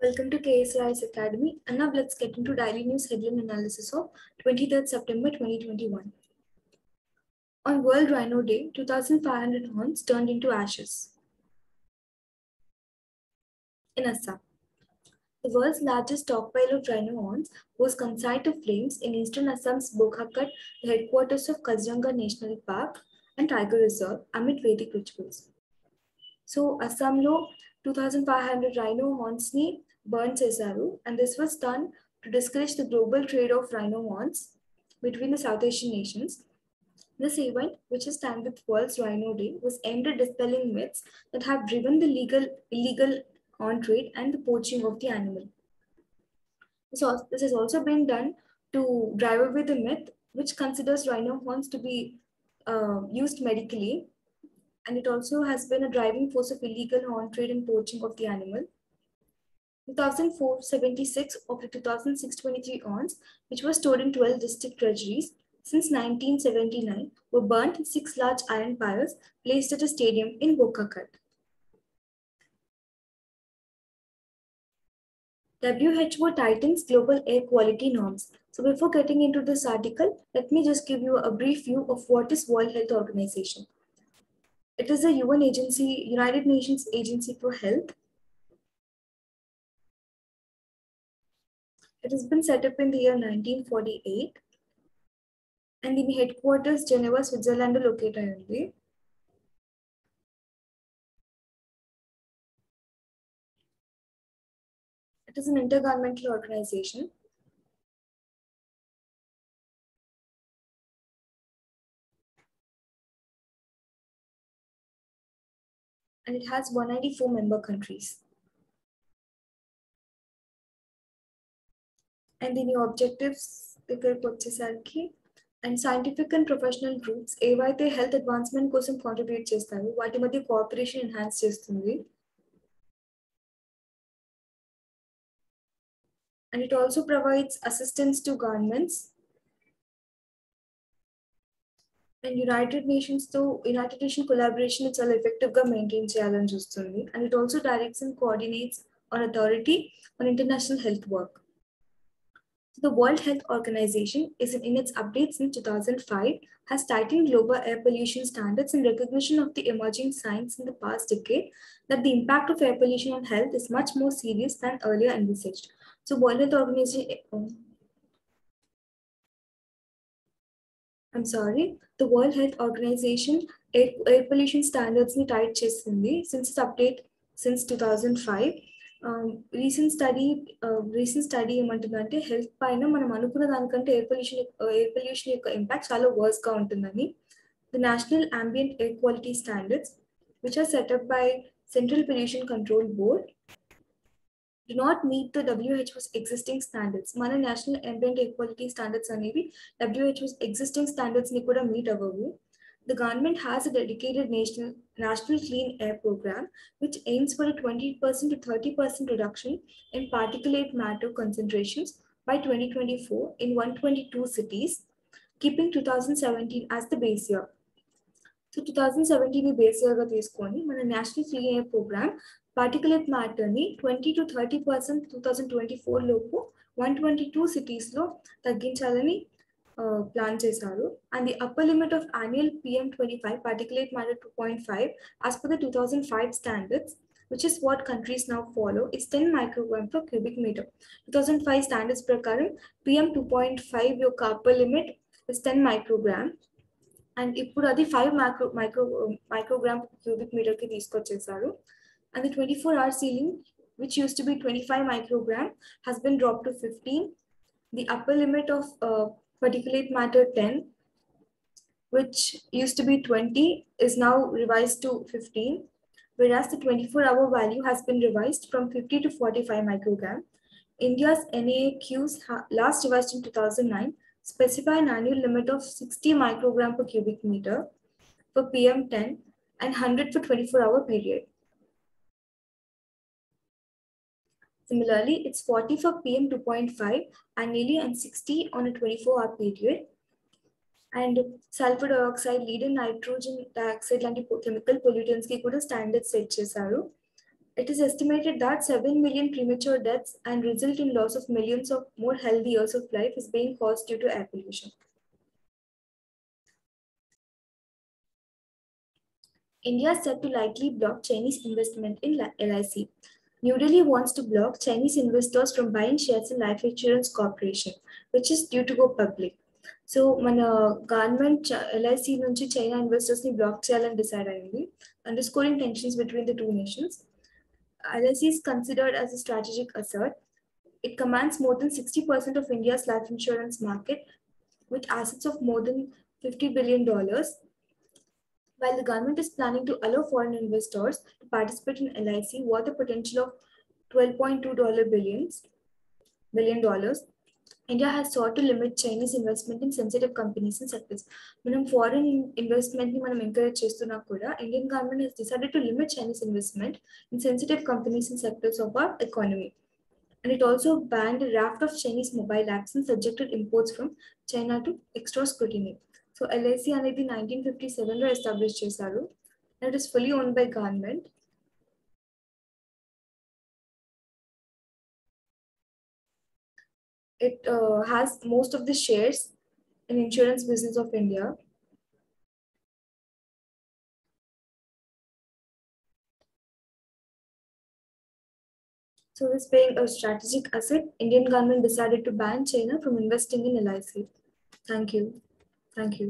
Welcome to KSRI's Academy, and now let's get into daily news headline analysis of 23rd September 2021. On World Rhino Day, 2,500 horns turned into ashes. In Assam, the world's largest stockpile of rhino horns was consigned to flames in eastern Assam's Bokhakat, the headquarters of Kaziranga National Park and Tiger Reserve, amid Vedic rituals. So, Assamlo 2,500 rhino horns ni burn cesaru, and this was done to discourage the global trade of rhino horns between the South Asian nations. This event, which is timed with World's Rhino Day, was aimed at dispelling myths that have driven the illegal horn trade and the poaching of the animal. This has also been done to drive away the myth which considers rhino horns to be used medically, and it also has been a driving force of illegal horn trade and poaching of the animal. 2,476 of the 2,623 horns, which were stored in 12 district treasuries since 1979, were burnt in 6 large iron pyres placed at a stadium in Bokhakat. WHO tightens global air quality norms. So before getting into this article, let me just give you a brief view of what is World Health Organization. It is a UN agency, United Nations Agency for Health. It has been set up in the year 1948. And in headquarters, Geneva, Switzerland, located. It is an intergovernmental organization. And it has 194 member countries. And the new objectives, and scientific and professional groups, ఏవైతే health advancement కోసం contribute చేస్తారో వాటి మధ్య cooperation enhance చేస్తుంది. And it also provides assistance to governments. And United Nations collaboration is చాలా effective గా maintain చేయాలని చూస్తుంది. And it also directs and coordinates on authority on international health work. The World Health Organization is in its updates in 2005 has tightened global air pollution standards in recognition of the emerging signs in the past decade that the impact of air pollution on health is much more serious than earlier envisaged. So World Health Organization, the World Health Organization air pollution standards ni tight chestindi since its update since 2005. Recent study ఏమంటుందంటే health పైన మనం అనుకున్న దానికంటే air pollution యొక్క impact చాలా verse గా ఉంటుందని. The national ambient air quality standards which are set up by Central Pollution Control Board do not meet the WHO's existing standards. మన national ambient air quality standards అనేవి WHO's existing standards ని కూడా meet అవ్వవు. The government has a dedicated national clean air program, which aims for a 20% to 30% reduction in particulate matter concentrations by 2024 in 122 cities, keeping 2017 as the base year. So 2017 base year ga teeskoni mana national clean air program particulate matter ni 20 to 30% 2024 lopu 122 cities lo తగ్గించాలని plan చేశారు. And the upper limit of annual PM25 particulate matter 2.5 as per the 2005 standards, which is what countries now follow, is 10 microgram per cubic meter. 2005 standards prakaram PM 2.5 యొక్క upper limit is 10 microgram, and ఇప్పుడు అది 5 microgram per cubic meter కి తీసుకొచ్చేసారు. And the 24-hour ceiling, which used to be 25 microgram, has been dropped to 15. The upper limit of particulate matter 10, which used to be 20, is now revised to 15, whereas the 24-hour value has been revised from 50 to 45 microgram. India's NAAQs last revised in 2009 specify an annual limit of 60 microgram per cubic meter for PM10 and 100 for 24-hour period. Similarly, it's 40 for PM 2.5 annually and 60 on a 24-hour period. And sulfur dioxide, lead and nitrogen dioxide లాంటి chemical pollutants కి కూడా standards set చేశారు. It is estimated that 7 million premature deaths and result in loss of millions of more healthy years of life is being caused due to air pollution. India is said to likely block Chinese investment in LIC. New Delhi wants to block Chinese investors from buying shares in Life Insurance Corporation, which is due to go public. So, మన government LIC నుంచి China investors ని block చేయాలని decide అయింది, underscoring tensions between the two nations. LIC is considered as a strategic asset. It commands more than 60% of India's life insurance market with assets of more than $50 billion. While the government is planning to allow foreign investors to participate in LIC worth a potential of $12.2 billion, India has sought to limit Chinese investment in sensitive companies and sectors. Manam foreign investment ni manam encourage chestunna kuda, Indian government has decided to limit Chinese investment in sensitive companies and sectors of our economy. And it also banned a raft of Chinese mobile apps and subjected imports from China to extra scrutiny. So LIC అనేది 1957 లో establish చేశారు, and it is fully owned by government. It has most of the shares in insurance business of India. So this being a strategic asset, Indian government decided to ban China from investing in LIC. Thank you. Thank you.